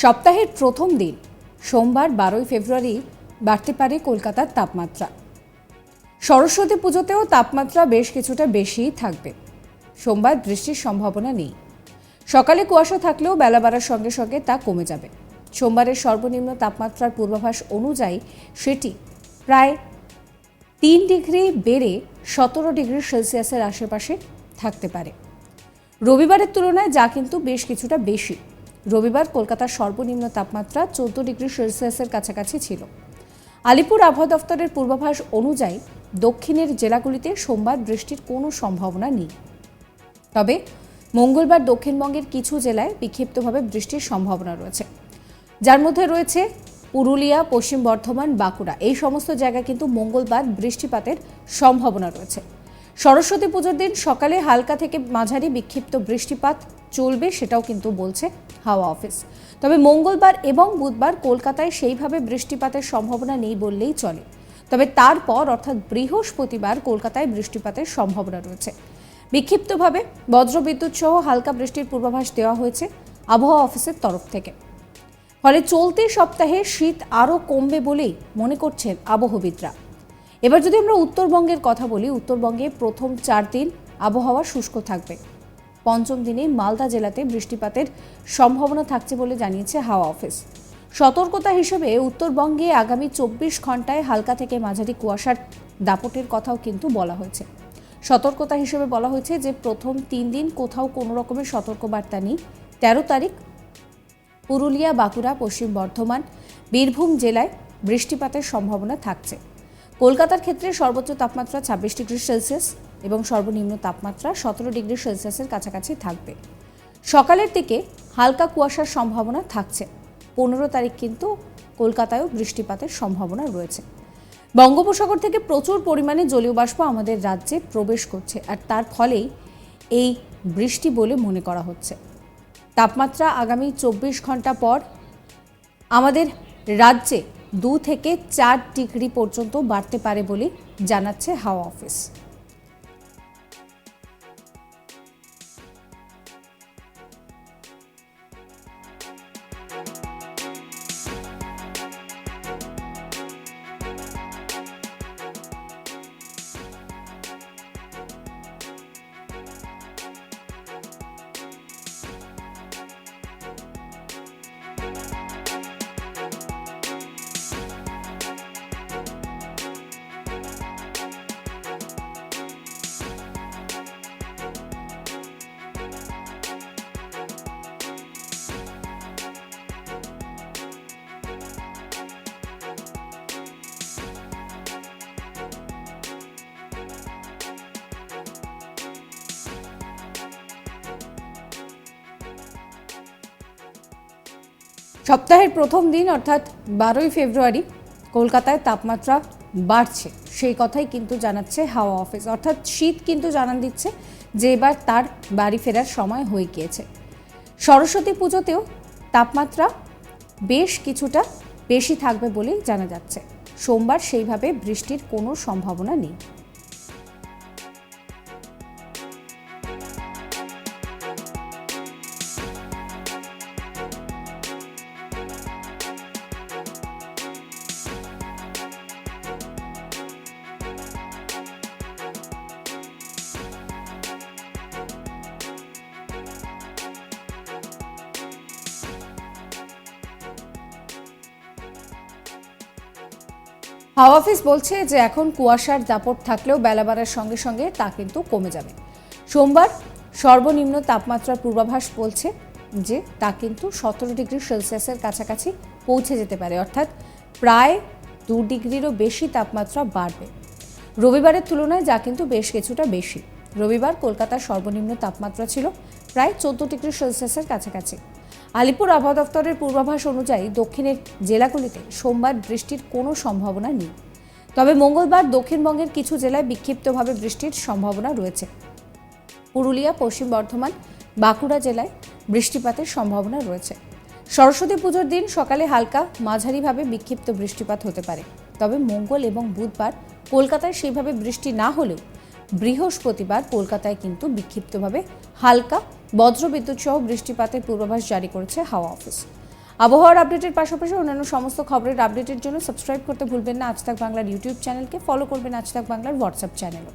সপ্তাহের প্রথম দিন সোমবার 12 ফেব্রুয়ারি বাড়তে পারে কলকাতার তাপমাত্রা। সরস্বতী পুজোতেও তাপমাত্রা বেশ কিছুটা বেশিই থাকবে। সোমবার বৃষ্টির সম্ভাবনা নেই। সকালে কুয়াশা থাকলেও বেলা বাড়ার সঙ্গে সঙ্গে তা কমে যাবে। সোমবারের সর্বনিম্ন তাপমাত্রার পূর্বাভাস অনুযায়ী সেটি প্রায় 3 ডিগ্রি বেড়ে 17 ডিগ্রি সেলসিয়াসের আশেপাশে থাকতে পারে। রবিবারের তুলনায় যা কিন্তু বেশ কিছুটা বেশি। রবিবার কলকাতার সর্বনিম্ন তাপমাত্রা 14 ডিগ্রি সেলসিয়াসের কাছাকাছি ছিল। আলিপুর আবহাওয়া দফতরের পূর্বাভাস অনুযায়ী দক্ষিণের জেলাগুলিতে সোমবার বৃষ্টির কোনো সম্ভাবনা নেই। তবে মঙ্গলবার দক্ষিণবঙ্গের কিছু জেলায় বিক্ষিপ্তভাবে বৃষ্টির সম্ভাবনা রয়েছে, যার মধ্যে রয়েছে পুরুলিয়া, পশ্চিম বর্ধমান, বাঁকুড়া। এই সমস্ত জায়গায় কিন্তু মঙ্গলবার বৃষ্টিপাতের সম্ভাবনা রয়েছে। সরস্বতী পুজোর দিন সকালে হালকা থেকে মাঝারি বিক্ষিপ্ত বৃষ্টিপাত চলবে, সেটাও কিন্তু বলছে হাওয়া অফিস। তবে মঙ্গলবার এবং বুধবার কলকাতায় সেইভাবে বৃষ্টিপাতের সম্ভাবনা নেই বললেই চলে। তবে তারপর অর্থাৎ বৃহস্পতিবার কলকাতায় বৃষ্টিপাতের সম্ভাবনা রয়েছে। বিক্ষিপ্তভাবে বজ্রবিদ্যুৎ সহ হালকা বৃষ্টির পূর্বাভাস দেওয়া হয়েছে আবহাওয়া অফিসের তরফ থেকে। ফলে চলতি সপ্তাহে শীত আরও কমবে বলেই মনে করছেন আবহবিদরা। এবার যদি আমরা উত্তরবঙ্গের কথা বলি, উত্তরবঙ্গে প্রথম 4 দিন আবহাওয়া শুষ্ক থাকবে। পঞ্চম দিনে মালদা জেলাতে বৃষ্টিপাতের সম্ভাবনা থাকছে বলে জানিয়েছে হাওয়া অফিস। সতর্কতা হিসেবে উত্তরবঙ্গে আগামী 24 ঘন্টায় হালকা থেকে মাঝারি কুয়াশার দাপটের কথাও কিন্তু বলা হয়েছে। সতর্কতা হিসেবে বলা হয়েছে যে প্রথম 3 দিন কোথাও কোনো রকমের সতর্কবার্তা নেই। 13 তারিখ পুরুলিয়া, বাঁকুড়া, পশ্চিম বর্ধমান, বীরভূম জেলায় বৃষ্টিপাতের সম্ভাবনা থাকছে। কলকাতার ক্ষেত্রে সর্বোচ্চ তাপমাত্রা 26 ডিগ্রি সেলসিয়াস এবং সর্বনিম্ন তাপমাত্রা 17 ডিগ্রি সেলসিয়াসের কাছাকাছি থাকবে। সকালের দিকে হালকা কুয়াশার সম্ভাবনা থাকছে। 15 তারিখ কিন্তু কলকাতায়ও বৃষ্টিপাতের সম্ভাবনা রয়েছে। বঙ্গোপসাগর থেকে প্রচুর পরিমাণে জলীয় বাষ্প আমাদের রাজ্যে প্রবেশ করছে, আর তার ফলেই এই বৃষ্টি বলে মনে করা হচ্ছে। তাপমাত্রা আগামী 24 ঘন্টা পর আমাদের রাজ্যে 2 থেকে 4 ডিগ্রি পর্যন্ত বাড়তে পারে বলে জানাচ্ছে হাওয়া অফিস। সপ্তাহের প্রথম দিন অর্থাৎ 12 ফেব্রুয়ারি কলকাতায় তাপমাত্রা বাড়ছে, সেই কথাই কিন্তু জানাচ্ছে হাওয়া অফিস। অর্থাৎ শীত কিন্তু জানান দিচ্ছে যে এবার তার বাড়ি ফেরার সময় হয়ে গিয়েছে। সরস্বতী পুজোতেও তাপমাত্রা বেশ কিছুটা বেশি থাকবে বলেই জানা যাচ্ছে। সোমবার সেইভাবে বৃষ্টির কোনো সম্ভাবনা নেই। হাওয়া অফিস বলছে যে এখন কুয়াশার দাপট থাকলেও বেলা বাড়ার সঙ্গে সঙ্গে তা কিন্তু কমে যাবে। সোমবার সর্বনিম্ন তাপমাত্রার পূর্বাভাস বলছে যে তা কিন্তু 17 ডিগ্রি সেলসিয়াসের কাছাকাছি পৌঁছে যেতে পারে, অর্থাৎ প্রায় 2 ডিগ্রিরও বেশি তাপমাত্রা বাড়বে। রবিবারের তুলনায় যা কিন্তু বেশ কিছুটা বেশি। রবিবার কলকাতার সর্বনিম্ন তাপমাত্রা ছিল প্রায় 14 ডিগ্রি সেলসিয়াসের কাছাকাছি। আলিপুর আবহাওয়া দফতরের পূর্বাভাস অনুযায়ী দক্ষিণের জেলাগুলিতে সোমবার বৃষ্টির কোনো সম্ভাবনা নেই। তবে মঙ্গলবার দক্ষিণবঙ্গের কিছু জেলায় বিক্ষিপ্তভাবে বৃষ্টির সম্ভাবনা রয়েছে। পুরুলিয়া, পশ্চিম বর্ধমান, বাঁকুড়া জেলায় বৃষ্টিপাতের সম্ভাবনা রয়েছে। সরস্বতী পুজোর দিন সকালে হালকা মাঝারিভাবে বিক্ষিপ্ত বৃষ্টিপাত হতে পারে। তবে মঙ্গল এবং বুধবার কলকাতায় সেইভাবে বৃষ্টি না হলেও বৃহস্পতিবার কলকাতায় কিন্তু বিক্ষিপ্তভাবে হালকা বজ্রবিদ্যুৎ সহ বৃষ্টিপাতের পূর্বাভাস জারি করেছে হাওয়া অফিস। আবহাওয়ার আপডেটের পাশাপাশি অন্যান্য সমস্ত খবরের আপডেটের জন্য সাবস্ক্রাইব করতে ভুলবেন না আজ তাক বাংলার ইউটিউব চ্যানেলকে, ফলো করবেন আজ তাক বাংলার হোয়াটসঅ্যাপ চ্যানেলও।